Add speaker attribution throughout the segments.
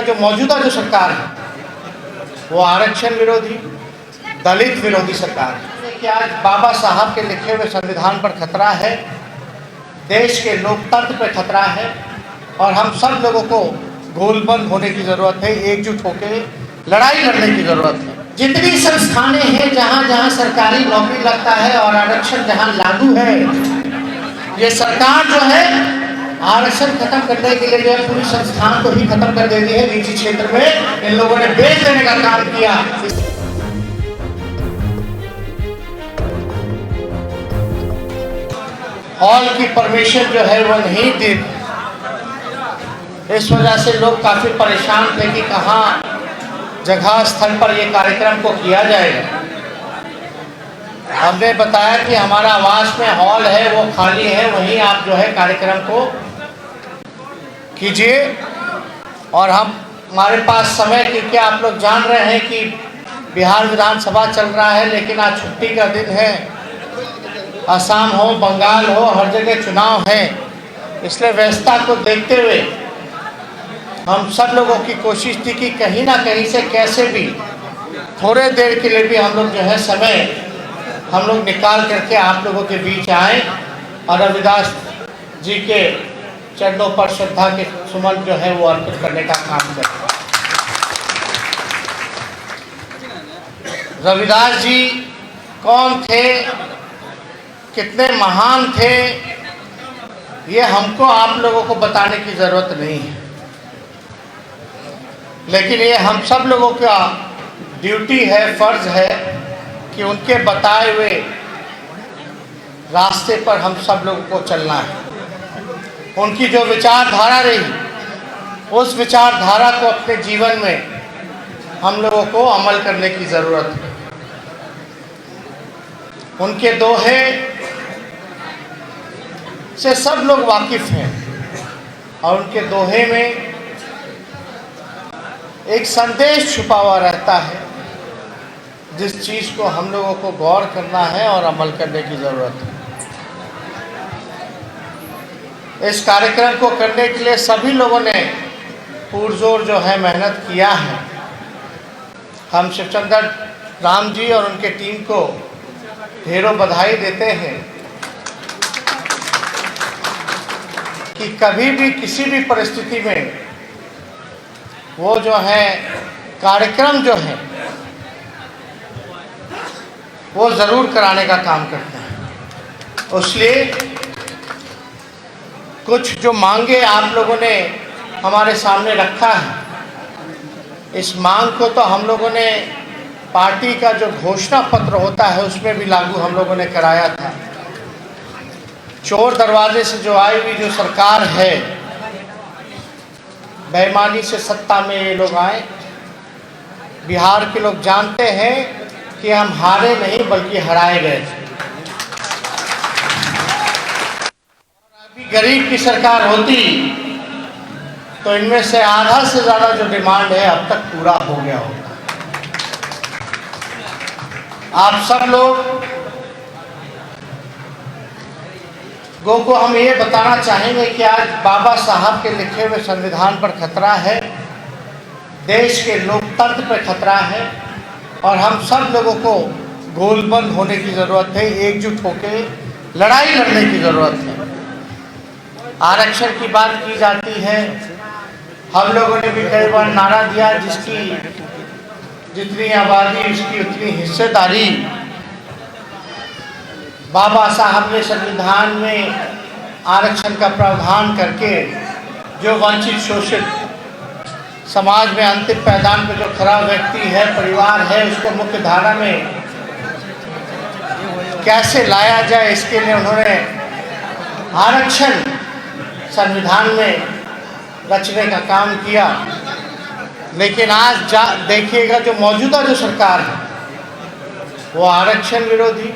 Speaker 1: जो मौजूदा जो सरकार है वो आरक्षण विरोधी, दलित विरोधी सरकार है कि आज बाबा साहब के लिखे हुए संविधान पर खतरा है, देश के लोकतंत्र पर खतरा है और हम सब लोगों को गोलबंद होने की ज़रूरत है, एकजुट होकर लड़ाई लड़ने की ज़रूरत है। जितनी संस्थानें हैं जहाँ जहाँ सरकारी नौकरी लगता है और आरक्षण जहाँ लागू है, ये सरकार जो है आरक्षण खत्म करने के लिए जो है पूरी संस्थान को ही खत्म कर देती है। निजी क्षेत्र में इन लोगों ने बेच देने का काम किया। हॉल की परमिशन जो है वो नहीं दी, इस वजह से लोग काफी परेशान थे कि कहाँ जगह स्थल पर ये कार्यक्रम को किया जाएगा। हमने बताया कि हमारा आवास में हॉल है वो खाली है, वहीं आप जो है कार्यक्रम को कीजिए। और हमारे पास समय, क्योंकि आप लोग जान रहे हैं कि बिहार विधानसभा चल रहा है, लेकिन आज छुट्टी का दिन है। असम हो, बंगाल हो, हर जगह चुनाव है, इसलिए व्यवस्था को देखते हुए हम सब लोगों की कोशिश थी कि कहीं ना कहीं से कैसे भी थोड़े देर के लिए भी हम लोग जो है समय हम लोग निकाल करके आप लोगों के बीच आए और रविदास जी के चरणों पर श्रद्धा के सुमन जो है वो अर्पित करने का काम करें। रविदास जी कौन थे, कितने महान थे, ये हमको आप लोगों को बताने की ज़रूरत नहीं है, लेकिन ये हम सब लोगों का ड्यूटी है, फ़र्ज़ है कि उनके बताए हुए रास्ते पर हम सब लोगों को चलना है। उनकी जो विचारधारा रही, उस विचारधारा को अपने जीवन में हम लोगों को अमल करने की ज़रूरत है। उनके दोहे से सब लोग वाकिफ़ हैं और उनके दोहे में एक संदेश छुपा हुआ रहता है, जिस चीज़ को हम लोगों को गौर करना है और अमल करने की ज़रूरत है। इस कार्यक्रम को करने के लिए सभी लोगों ने पुरजोर जो है मेहनत किया है। हम शिवचंद्र राम जी और उनके टीम को ढेरों बधाई देते हैं कि कभी भी किसी भी परिस्थिति में वो जो है कार्यक्रम जो है वो ज़रूर कराने का काम करते हैं। इसलिए कुछ जो मांगे आप लोगों ने हमारे सामने रखा है, इस मांग को तो हम लोगों ने पार्टी का जो घोषणा पत्र होता है उसमें भी लागू हम लोगों ने कराया था। चोर दरवाजे से जो आई हुई जो सरकार है, बेईमानी से सत्ता में ये लोग आए। बिहार के लोग जानते हैं कि हम हारे नहीं बल्कि हराए गए थे। अभी गरीब की सरकार होती तो इनमें से आधा से ज़्यादा जो डिमांड है अब तक पूरा हो गया होता। आप सब लोग को हम ये बताना चाहेंगे कि आज बाबा साहब के लिखे हुए संविधान पर खतरा है, देश के लोकतंत्र पर खतरा है और हम सब लोगों को गोलबंद होने की ज़रूरत है, एकजुट होकर लड़ाई लड़ने की ज़रूरत है। आरक्षण की बात की जाती है, हम लोगों ने भी कई बार नारा दिया, जिसकी जितनी आबादी उसकी उतनी हिस्सेदारी। बाबा साहब ने संविधान में आरक्षण का प्रावधान करके जो वंचित शोषित समाज में अंतिम पायदान पर जो खड़ा व्यक्ति है, परिवार है, उसको मुख्य धारा में कैसे लाया जाए, इसके लिए उन्होंने आरक्षण संविधान में रचने का काम किया। लेकिन आज देखिएगा जो मौजूदा जो सरकार है वो आरक्षण विरोधी,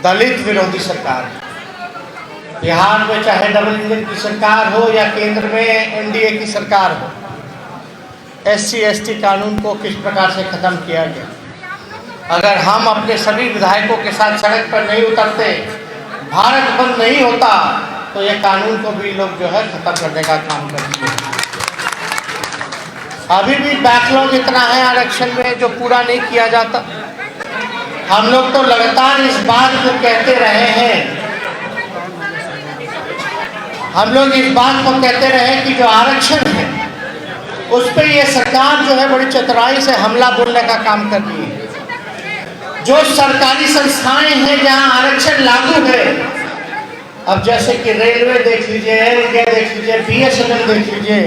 Speaker 1: दलित विरोधी सरकार है। बिहार में चाहे डबल इंजन की सरकार हो या केंद्र में एनडीए की सरकार हो, एससी एसटी कानून को किस प्रकार से ख़त्म किया गया। अगर हम अपने सभी विधायकों के साथ सड़क पर नहीं उतरते, भारत बंद नहीं होता, तो ये कानून को भी लोग जो है ख़त्म करने का काम करेंगे। अभी भी बैकलॉग इतना है आरक्षण में जो पूरा नहीं किया जाता। हम लोग तो लगातार इस बात को कहते रहे हैं, हम लोग इस बात को कहते रहे कि जो आरक्षण है उस पर ये सरकार जो है बड़ी चतुराई से हमला बोलने का काम कर रही है। जो सरकारी संस्थाएं हैं जहां आरक्षण लागू है, अब जैसे कि रेलवे देख लीजिए, एयर इंडिया देख लीजिए, BSNL देख लीजिए,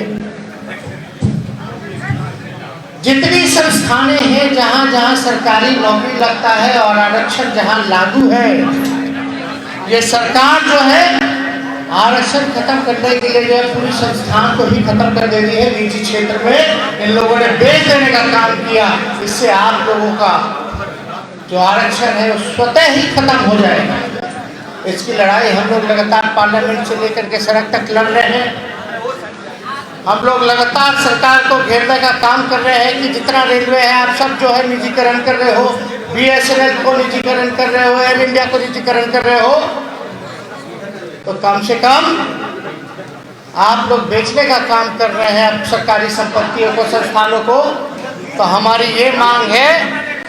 Speaker 1: जितनी संस्थानें हैं जहां जहां सरकारी नौकरी लगता है और आरक्षण जहां लागू है, ये सरकार जो है आरक्षण खत्म करने के लिए जो है पूरी संस्थान को ही खत्म कर देती है। निजी क्षेत्र में इन लोगों ने बेच देने का काम किया। इससे आप लोगों का जो आरक्षण है वो स्वतः ही खत्म हो जाएगा। इसकी लड़ाई हम लोग लगातार पार्लियामेंट से लेकर के सड़क तक लड़ रहे हैं। हम लोग लगातार सरकार को घेरने का काम कर रहे हैं कि जितना रेलवे है आप सब जो है निजीकरण कर रहे हो, BSNL को निजीकरण कर रहे हो, एयर इंडिया को निजीकरण कर रहे हो, तो कम से कम आप लोग बेचने का काम कर रहे हैं सरकारी संपत्तियों को, संस्थानों को। तो हमारी ये मांग है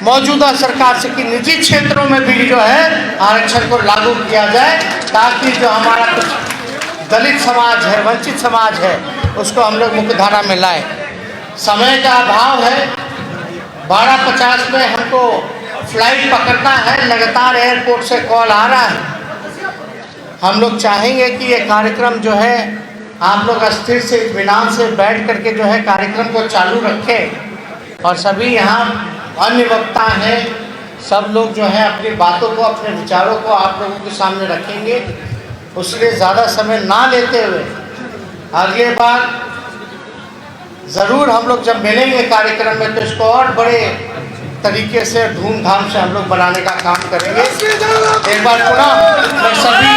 Speaker 1: मौजूदा सरकार से कि निजी क्षेत्रों में भी जो है आरक्षण को लागू किया जाए, ताकि जो हमारा कुछ दलित समाज है, वंचित समाज है, उसको हम लोग मुख्यधारा में लाएं। समय का अभाव है, 12:50 में हमको फ्लाइट पकड़ना है, लगातार एयरपोर्ट से कॉल आ रहा है। हम लोग चाहेंगे कि ये कार्यक्रम जो है आप लोग अस्थिर से इत्मीनान से बैठ करके जो है कार्यक्रम को चालू रखें, और सभी यहाँ अन्य वक्ता हैं, सब लोग जो है अपनी बातों को, अपने विचारों को आप लोगों के सामने रखेंगे। उसलिए ज़्यादा समय ना लेते हुए अगले बार ज़रूर हम लोग जब मिलेंगे कार्यक्रम में तो इसको और बड़े तरीके से धूमधाम से हम लोग बनाने का काम करेंगे। एक बार पुनः मैं सभी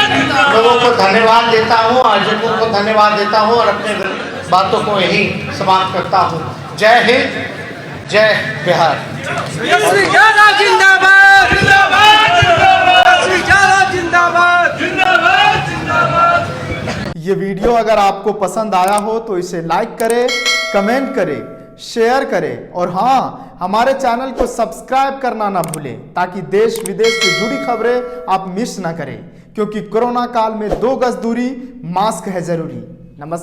Speaker 1: लोगों को धन्यवाद देता हूँ, आयोजकों को धन्यवाद देता हूँ और अपने बातों को यही समाप्त करता हूँ। जय हिंद, जय बिहार।
Speaker 2: ये वीडियो अगर आपको पसंद आया हो तो इसे लाइक करें, कमेंट करें, शेयर करें और हाँ, हमारे चैनल को सब्सक्राइब करना ना भूलें, ताकि देश विदेश से जुड़ी खबरें आप मिस ना करें। क्योंकि कोरोना काल में 2 गज दूरी, मास्क है जरूरी। नमस्कार।